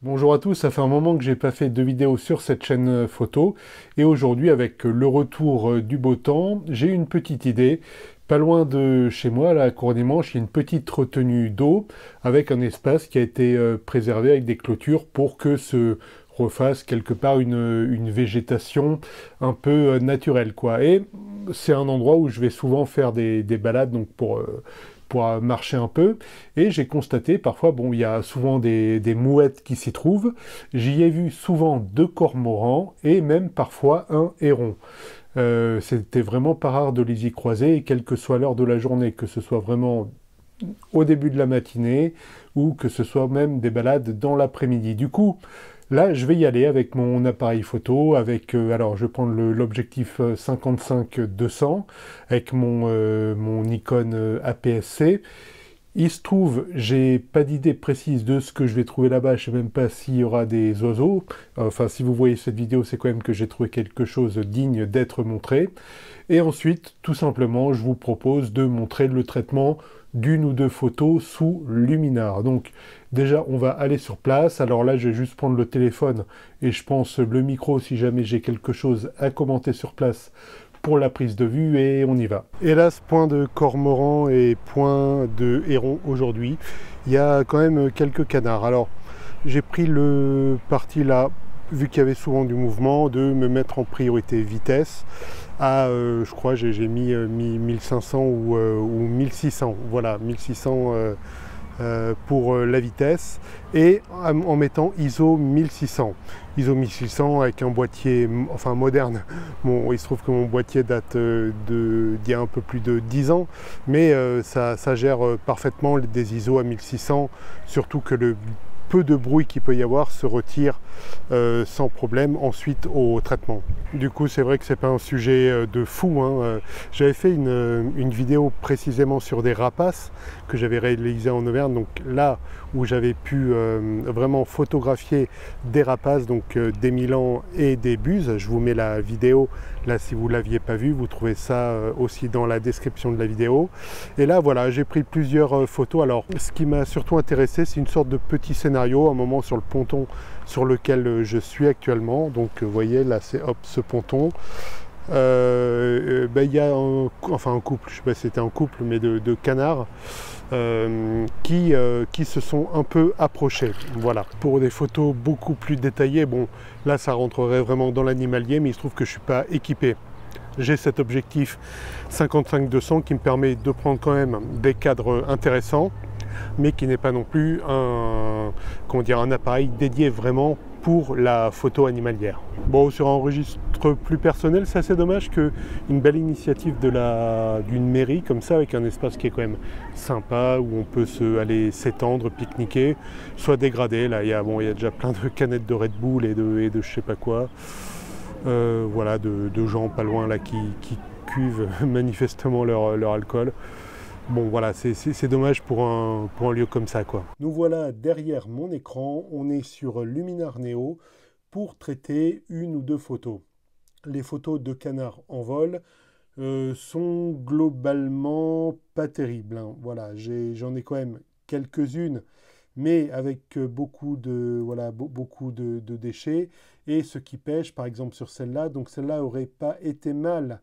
Bonjour à tous, ça fait un moment que j'ai pas fait de vidéo sur cette chaîne photo et aujourd'hui avec le retour du beau temps, j'ai une petite idée. Pas loin de chez moi, là, à Cour-des-Manches, il y a une petite retenue d'eau avec un espace qui a été préservé avec des clôtures pour que se refasse quelque part une végétation un peu naturelle, quoi. Et c'est un endroit où je vais souvent faire des balades donc pour marcher un peu. Et j'ai constaté, parfois, bon, il y a souvent des mouettes qui s'y trouvent. J'y ai vu souvent deux cormorans et même parfois un héron. C'était vraiment pas rare de les y croiser, et quelle que soit l'heure de la journée, que ce soit vraiment au début de la matinée ou que ce soit même des balades dans l'après-midi. Du coup, là, je vais y aller avec mon appareil photo, avec, alors je vais prendre l'objectif 55-200 avec mon Nikon APS-C. Il se trouve, j'ai pas d'idée précise de ce que je vais trouver là-bas, je sais même pas s'il y aura des oiseaux. Enfin, si vous voyez cette vidéo, c'est quand même que j'ai trouvé quelque chose digne d'être montré. Et ensuite, tout simplement, je vous propose de montrer le traitement d'une ou deux photos sous luminar. Donc, déjà, on va aller sur place. Alors là, je vais juste prendre le téléphone et je pense le micro si jamais j'ai quelque chose à commenter sur place pour la prise de vue et on y va. Hélas, point de cormoran et point de héron aujourd'hui. Il y a quand même quelques canards. Alors, j'ai pris le parti là, vu qu'il y avait souvent du mouvement, de me mettre en priorité vitesse à, je crois, j'ai mis 1500 ou 1600. Voilà, 1600 pour la vitesse et en mettant ISO 1600. ISO 1600 avec un boîtier enfin moderne. Bon, il se trouve que mon boîtier date d'il y a un peu plus de 10 ans, mais ça gère parfaitement des ISO à 1600, surtout que le peu de bruit qu'il peut y avoir se retire sans problème ensuite au traitement. Du coup, c'est vrai que c'est pas un sujet de fou, hein. J'avais fait une vidéo précisément sur des rapaces que j'avais réalisé en Auvergne, donc là où j'avais pu vraiment photographier des rapaces, donc des milans et des buses. Je vous mets la vidéo là si vous ne l'aviez pas vue, vous trouvez ça aussi dans la description de la vidéo. Et là voilà, j'ai pris plusieurs photos. Alors ce qui m'a surtout intéressé, c'est une sorte de petit scénario, un moment sur le ponton sur lequel je suis actuellement. Donc vous voyez là, c'est hop ce ponton. Il y a un couple, je ne sais pas si c'était un couple, mais de canards qui se sont un peu approchés. Voilà. Pour des photos beaucoup plus détaillées, bon, là ça rentrerait vraiment dans l'animalier, mais il se trouve que je ne suis pas équipé. J'ai cet objectif 55-200 qui me permet de prendre quand même des cadres intéressants, mais qui n'est pas non plus un appareil dédié vraiment pour la photo animalière. Bon, sur un registre plus personnel, c'est assez dommage qu'une belle initiative d'une mairie comme ça, avec un espace qui est quand même sympa, où on peut aller s'étendre, pique-niquer, soit dégradé. Là, il y a déjà plein de canettes de Red Bull et de je sais pas quoi. Voilà, de gens pas loin là qui cuvent manifestement leur alcool. Bon voilà, c'est dommage pour un lieu comme ça, quoi. Nous voilà derrière mon écran, on est sur Luminar Neo pour traiter une ou deux photos. Les photos de canards en vol sont globalement pas terribles, hein. Voilà, j'en ai quand même quelques-unes, mais avec beaucoup de déchets. Et ce qui pêche, par exemple sur celle-là, donc celle-là aurait pas été mal,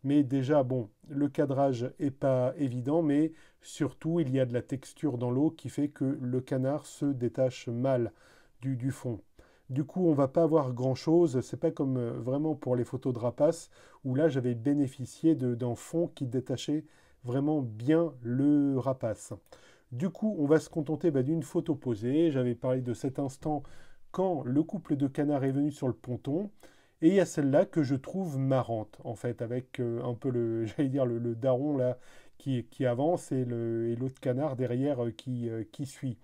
mais déjà, bon, le cadrage est pas évident, mais surtout, il y a de la texture dans l'eau qui fait que le canard se détache mal du fond. Du coup, on va pas avoir grand-chose. C'est pas comme vraiment pour les photos de rapaces, où là, j'avais bénéficié d'un fond qui détachait vraiment bien le rapace. Du coup, on va se contenter d'une photo posée. J'avais parlé de cet instant quand le couple de canards est venu sur le ponton. Et il y a celle-là que je trouve marrante, en fait, avec un peu j'allais dire, le daron là qui avance et l'autre canard derrière qui suit.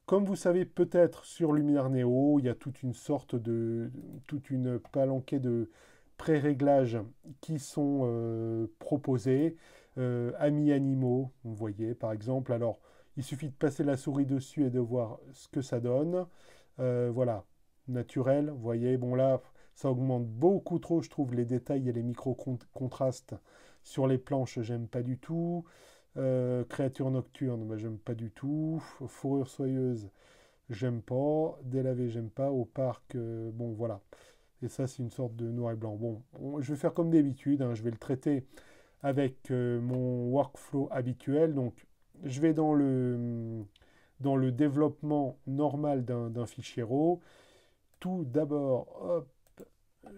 Comme vous savez peut-être sur Luminar Neo, il y a toute une palanquée de pré-réglages qui sont proposés. Amis animaux, vous voyez par exemple. Alors, il suffit de passer la souris dessus et de voir ce que ça donne. Voilà, naturel, vous voyez. Bon là, ça augmente beaucoup trop, je trouve, les détails et les micro-contrastes sur les planches, j'aime pas du tout. Créature nocturne, j'aime pas du tout. Fourrure soyeuse, j'aime pas. Délavé, j'aime pas. Opaque, bon, voilà. Et ça, c'est une sorte de noir et blanc. Bon, je vais faire comme d'habitude, hein, je vais le traiter avec mon workflow habituel. Donc, je vais dans le développement normal d'un fichier RAW. Tout d'abord, hop,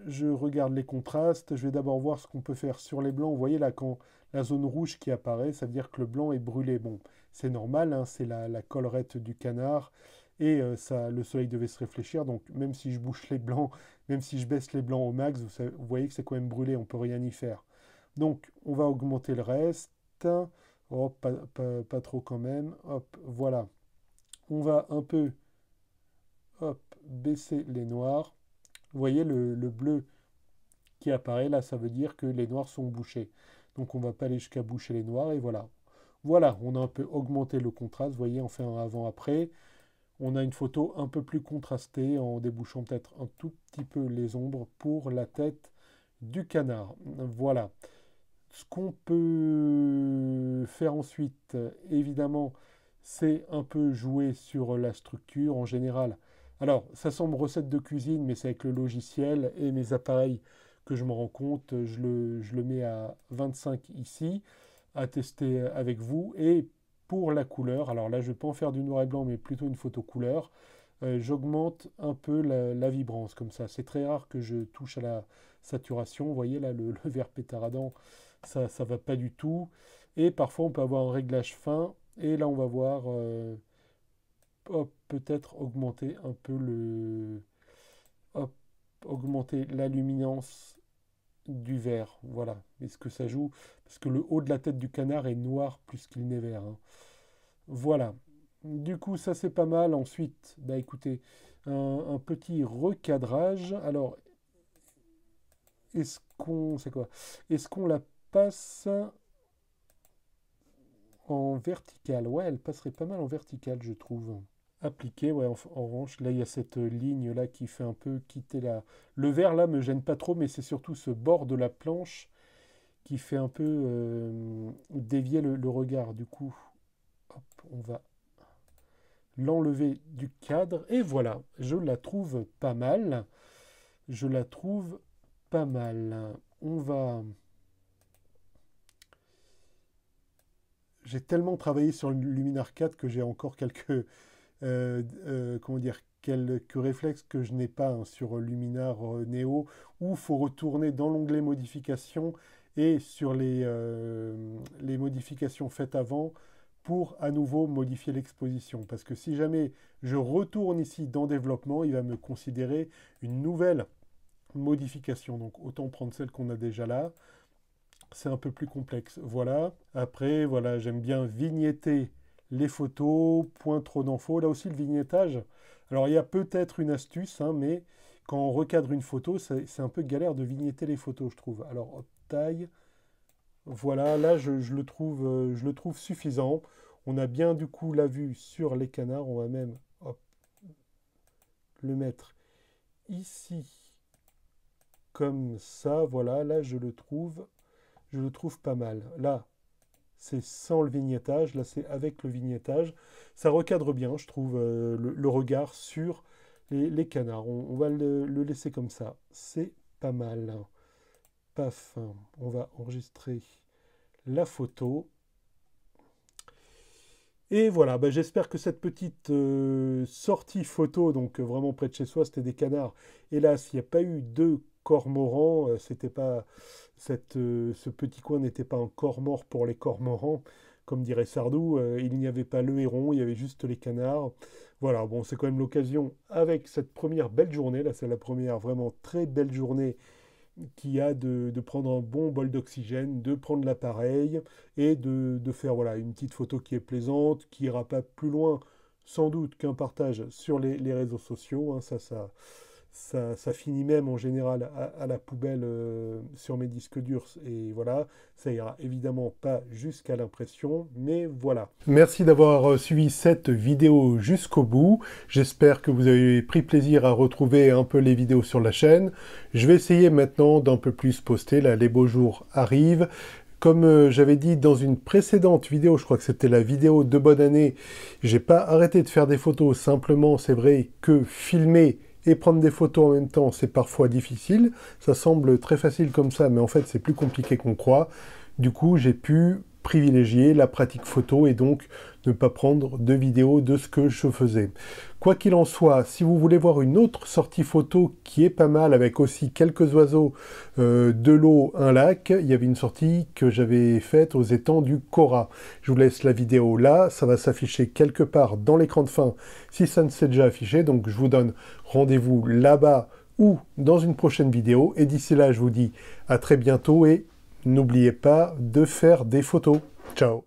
je regarde les contrastes. Je vais d'abord voir ce qu'on peut faire sur les blancs. Vous voyez là, quand la zone rouge qui apparaît, ça veut dire que le blanc est brûlé. Bon, c'est normal, hein, c'est la collerette du canard. Et ça, le soleil devait se réfléchir. Donc, même si je bouche les blancs, même si je baisse les blancs au max, vous voyez que c'est quand même brûlé. On ne peut rien y faire. Donc, on va augmenter le reste. Oh, pas trop quand même. Hop, voilà. On va un peu, hop, baisser les noirs. Vous voyez le bleu qui apparaît là, ça veut dire que les noirs sont bouchés. Donc, on ne va pas aller jusqu'à boucher les noirs et voilà. Voilà, on a un peu augmenté le contraste. Vous voyez, on fait un avant-après. On a une photo un peu plus contrastée en débouchant peut-être un tout petit peu les ombres pour la tête du canard. Voilà. Ce qu'on peut faire ensuite, évidemment, c'est un peu jouer sur la structure en général. Alors, ça semble recette de cuisine, mais c'est avec le logiciel et mes appareils que je me rends compte. Je le mets à 25 ici, à tester avec vous. Et pour la couleur, alors là, je ne vais pas en faire du noir et blanc, mais plutôt une photo couleur. J'augmente un peu la vibrance comme ça. C'est très rare que je touche à la saturation. Vous voyez là, le vert pétaradant, ça ne va pas du tout. Et parfois, on peut avoir un réglage fin. Et là, on va voir, peut-être augmenter un peu hop, augmenter la luminance du vert. Voilà. Est-ce que ça joue? Parce que le haut de la tête du canard est noir plus qu'il n'est vert, hein. Voilà. Du coup, ça c'est pas mal. Ensuite, bah écoutez, un petit recadrage. Alors, c'est quoi? Est-ce qu'on la passe en vertical? Ouais, elle passerait pas mal en vertical, je trouve. Appliquer, ouais, en revanche, là il y a cette ligne là qui fait un peu quitter la. Le vert là me gêne pas trop, mais c'est surtout ce bord de la planche qui fait un peu dévier le regard. Du coup, hop, on va l'enlever du cadre. Et voilà, je la trouve pas mal. Je la trouve pas mal. On va... J'ai tellement travaillé sur le Luminar 4 que j'ai encore quelques... comment dire, quelques réflexes que je n'ai pas, hein, sur Luminar Neo, où il faut retourner dans l'onglet modifications et sur les modifications faites avant pour à nouveau modifier l'exposition. Parce que si jamais je retourne ici dans développement, il va me considérer une nouvelle modification. Donc autant prendre celle qu'on a déjà là. C'est un peu plus complexe. Voilà. Après, voilà, j'aime bien vignetter les photos, point trop d'infos. Là aussi, le vignettage. Alors, il y a peut-être une astuce, hein, mais quand on recadre une photo, c'est un peu galère de vignetter les photos, je trouve. Alors, hop, taille. Voilà, là, je le trouve suffisant. On a bien, du coup, la vue sur les canards. On va même, hop, le mettre ici, comme ça. Voilà, là, je le trouve pas mal. Là, c'est sans le vignettage, là c'est avec le vignettage. Ça recadre bien, je trouve, le regard sur les canards. On va le laisser comme ça. C'est pas mal. Paf, on va enregistrer la photo. Et voilà, bah, j'espère que cette petite sortie photo, donc vraiment près de chez soi, c'était des canards. Hélas, il n'y a pas eu de cormorans, c'était pas ce petit coin n'était pas un corps mort pour les cormorans, comme dirait Sardou. Il n'y avait pas le héron, il y avait juste les canards. Voilà, bon, c'est quand même l'occasion avec cette première belle journée. Là, c'est la première vraiment très belle journée qui a de prendre un bon bol d'oxygène, de prendre l'appareil et de faire voilà, une petite photo qui est plaisante, qui ira pas plus loin sans doute qu'un partage sur les réseaux sociaux, hein. Ça finit même en général à la poubelle sur mes disques durs et voilà, ça ira évidemment pas jusqu'à l'impression, mais voilà. Merci d'avoir suivi cette vidéo jusqu'au bout. J'espère que vous avez pris plaisir à retrouver un peu les vidéos sur la chaîne. Je vais essayer maintenant d'un peu plus poster, là les beaux jours arrivent. Comme j'avais dit dans une précédente vidéo, je crois que c'était la vidéo de bonne année, j'ai pas arrêté de faire des photos, simplement c'est vrai que filmer et prendre des photos en même temps, c'est parfois difficile. Ça semble très facile comme ça, mais en fait c'est plus compliqué qu'on croit. Du coup, j'ai pu privilégier la pratique photo et donc ne pas prendre de vidéos de ce que je faisais. Quoi qu'il en soit, si vous voulez voir une autre sortie photo qui est pas mal, avec aussi quelques oiseaux, de l'eau, un lac, il y avait une sortie que j'avais faite aux étangs du Cora. Je vous laisse la vidéo là, ça va s'afficher quelque part dans l'écran de fin si ça ne s'est déjà affiché, donc je vous donne rendez-vous là-bas ou dans une prochaine vidéo, et d'ici là je vous dis à très bientôt et n'oubliez pas de faire des photos. Ciao!